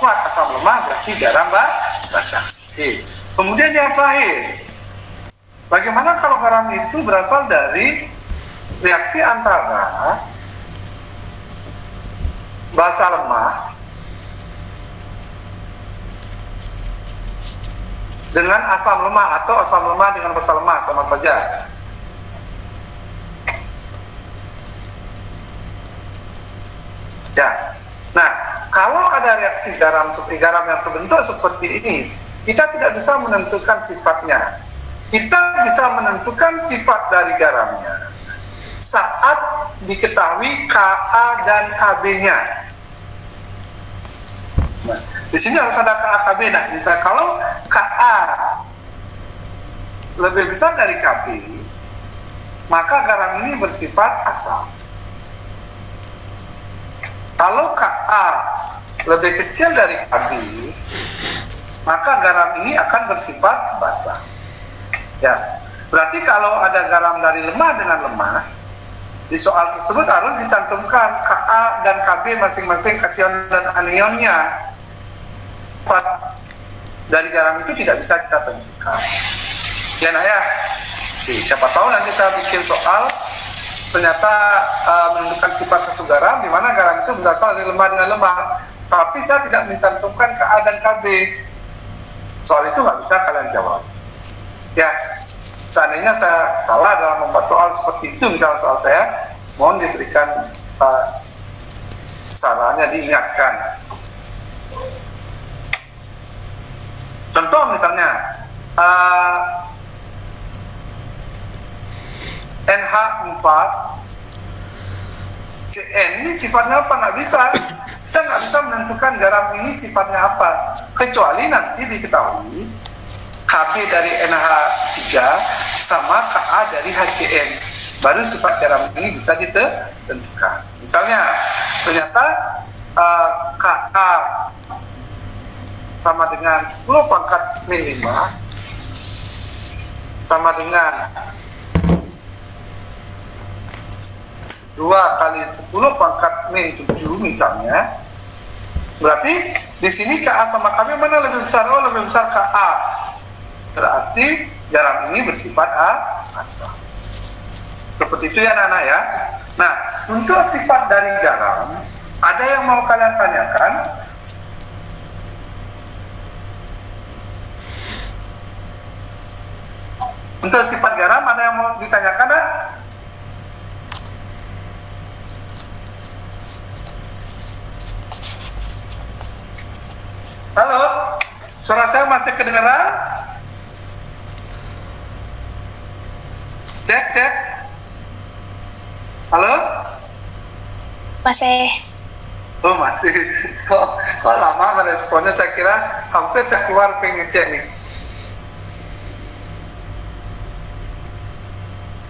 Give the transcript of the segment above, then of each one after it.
kuat, asam lemah, berarti garam basah. Oke. Kemudian yang terakhir, bagaimana kalau garam itu berasal dari reaksi antara basa lemah dengan asam lemah atau asam lemah dengan basa lemah, sama saja. Ya. Nah, kalau ada reaksi garam seperti garam yang terbentuk seperti ini, kita tidak bisa menentukan sifatnya. Kita bisa menentukan sifat dari garamnya saat diketahui Ka dan Kb-nya. Nah, di sini harus ada Ka, Kb. Nah, misalnya kalau Ka lebih besar dari Kb, maka garam ini bersifat asam. Kalau Ka lebih kecil dari Kb, maka garam ini akan bersifat basah. Ya, berarti kalau ada garam dari lemah dengan lemah, di soal tersebut harus dicantumkan Ka dan Kb masing-masing kation dan anionnya. Sifat dari garam itu tidak bisa kita tentukan. Ya, nah ya. Jadi, siapa tahu nanti saya bikin soal ternyata menentukan sifat satu garam, di mana garam itu berasal dari lemah dengan lemah, tapi saya tidak mencantumkan Ka dan Kb. Soal itu nggak bisa kalian jawab. Ya, seandainya saya salah dalam membuat soal seperti itu, misalnya soal saya, mohon diberikan sarannya, diingatkan. Contoh misalnya NH4 Cn ini sifatnya apa? Nggak bisa. Kita nggak bisa menentukan garam ini sifatnya apa, kecuali nanti diketahui Kb dari NH3 sama Ka dari HCN, baru sifat garam ini bisa ditentukan. Misalnya ternyata Ka sama dengan 10 pangkat min 5 sama dengan 2 kali 10 pangkat min 7 misalnya. Berarti di sini Ka sama Kb mana lebih besar? Oh, lebih besar Ka. Berarti garam ini bersifat asam. Seperti itu ya anak-anak ya. Nah, untuk sifat dari garam, ada yang mau kalian tanyakan? Untuk sifat garam ada yang mau ditanyakan? Halo, suara saya masih kedengaran? Cek. Halo? Masih. Oh, masih. Kok lama meresponnya? Saya kira hampir saya keluar pengen ngecek nih.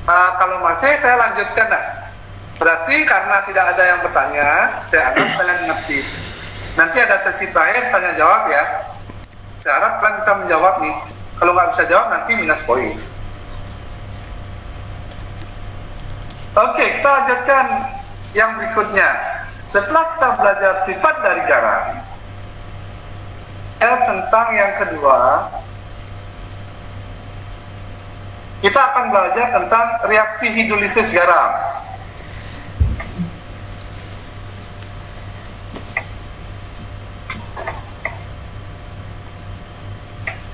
Kalau masih, saya lanjutkan. Berarti karena tidak ada yang bertanya, saya anggap kalian ngerti. Nanti ada sesi terakhir tanya jawab ya. Saya harap kalian bisa menjawab nih. Kalau nggak bisa jawab nanti minus poin. Oke, kita lanjutkan yang berikutnya. Setelah kita belajar sifat dari garam, tentang yang kedua, kita akan belajar tentang reaksi hidrolisis garam.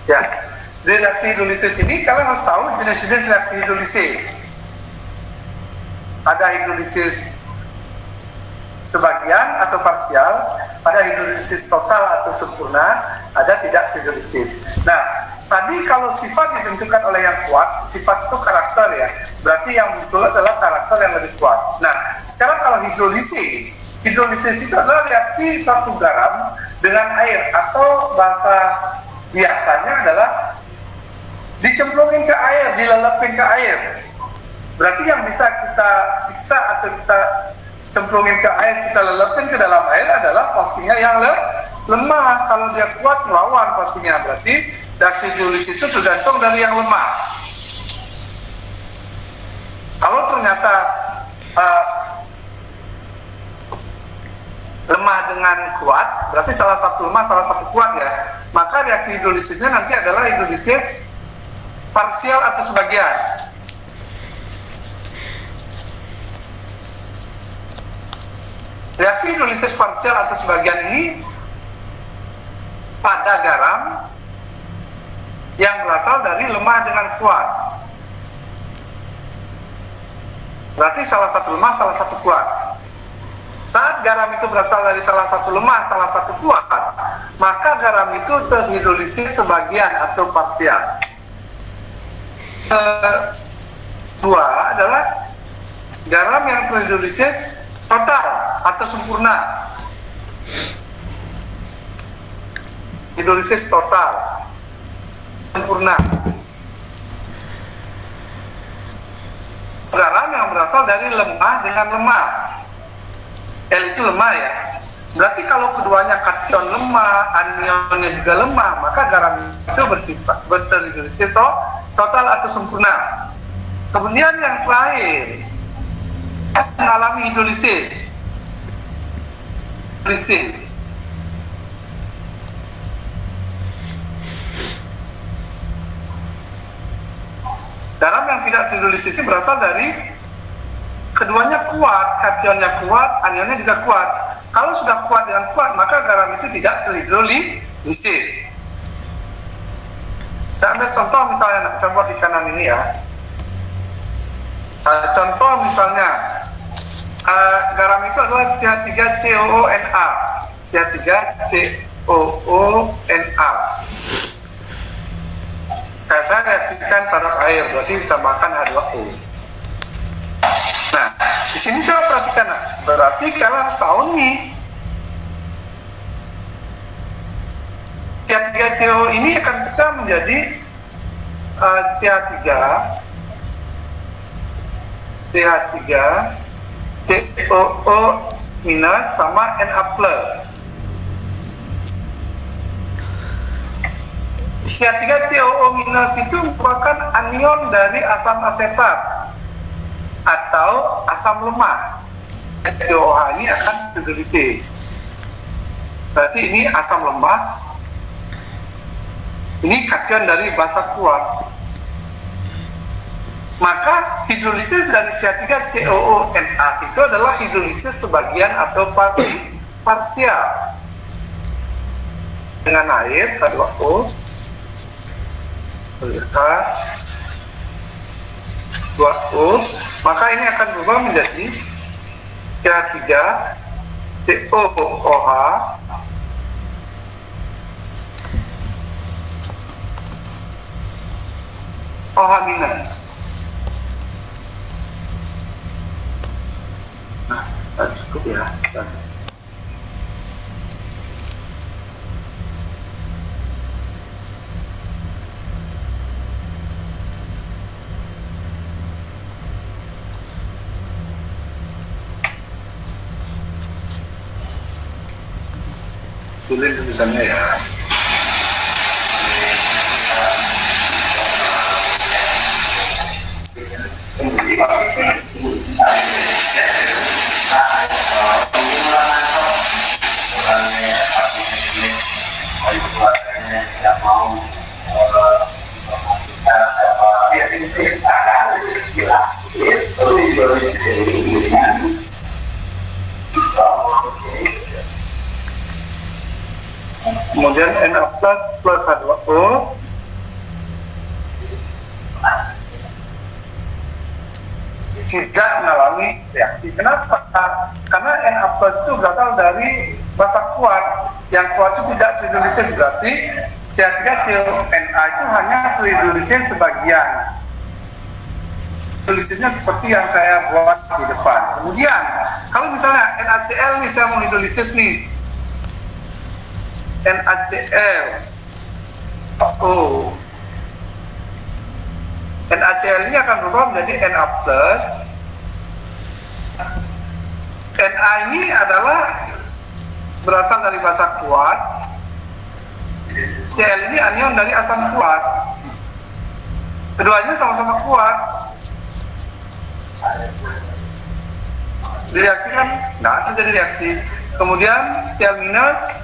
Ya, di reaksi hidrolisis ini kalian harus tahu jenis-jenis reaksi hidrolisis. Ada hidrolisis sebagian atau parsial, ada hidrolisis total atau sempurna, ada tidak hidrolisis. Nah, tadi kalau sifat ditentukan oleh yang kuat, sifat itu karakter ya, berarti yang betul adalah karakter yang lebih kuat. Nah, sekarang kalau hidrolisis itu adalah reaksi suatu garam dengan air, atau bahasa biasanya adalah dicemplungin ke air, dilelepin ke air. Berarti yang bisa kita siksa atau kita cemplungin ke air, kita lelepin ke dalam air adalah pastinya yang lemah. Kalau dia kuat melawan pastinya, berarti reaksi hidrolisis itu tergantung dari yang lemah. Kalau ternyata lemah dengan kuat, berarti salah satu lemah, salah satu kuat ya. Maka reaksi hidrolisisnya nanti adalah hidrolisis parsial atau sebagian. Reaksi hidrolisis parsial atau sebagian ini pada garam yang berasal dari lemah dengan kuat. Berarti salah satu lemah, salah satu kuat. Saat garam itu berasal dari salah satu lemah, salah satu kuat, maka garam itu terhidrolisis sebagian atau parsial. Kedua adalah garam yang terhidrolisis total atau sempurna. Hidrolisis total, sempurna. Garam yang berasal dari lemah dengan lemah. L itu lemah ya. Berarti kalau keduanya kation lemah, anionnya juga lemah, maka garam itu bersifat terhidrolisis total atau sempurna. Kemudian yang terakhir mengalami hidrolisis. Garam yang tidak terhidrolisis berasal dari keduanya kuat, kationnya kuat, anionnya juga kuat. Kalau sudah kuat dengan kuat, maka garam itu tidak terhidrolisis. Saya ambil contoh misalnya, contoh di kanan ini ya. Contoh misalnya, garam itu adalah CH3COONA. CH3COONA. Saya reaksikan pada air, berarti ditambahkan H2O. Nah, di sini coba perhatikan, berarti kalian harus tahu nih, CH3CO ini akan kita menjadi CH3COO minus sama Na plus. CH3COO minus itu merupakan anion dari asam asetat atau asam lemah. COH ini akan hidrolisis. Berarti ini asam lemah. Ini kation dari basa kuat. Maka hidrolisis dari CH3COONA itu adalah hidrolisis sebagian atau parsial. Dengan air H2O, H2O, maka ini akan berubah menjadi CH3COOH OH minus. Nah, cukup ya. Tulis tulisannya ya. Kemudian Na plus H2O tidak mengalami reaksi. Kenapa? Karena Na plus itu berasal dari basa kuat. Yang kuat itu tidak terhidrolisis, berarti CH3CONA itu hanya terhidrolisis sebagian. Hidrolisisnya seperti yang saya buat di depan. Kemudian, kalau misalnya NaCl nih, saya mau hidrolisis nih. NaCl. Oh. NaCl ini akan berubah menjadi Na plus. Na ini adalah berasal dari basa kuat. Cl ini anion dari asam kuat. Keduanya sama-sama kuat. Direaksikan, nggak terjadi reaksi. kemudian Cl minus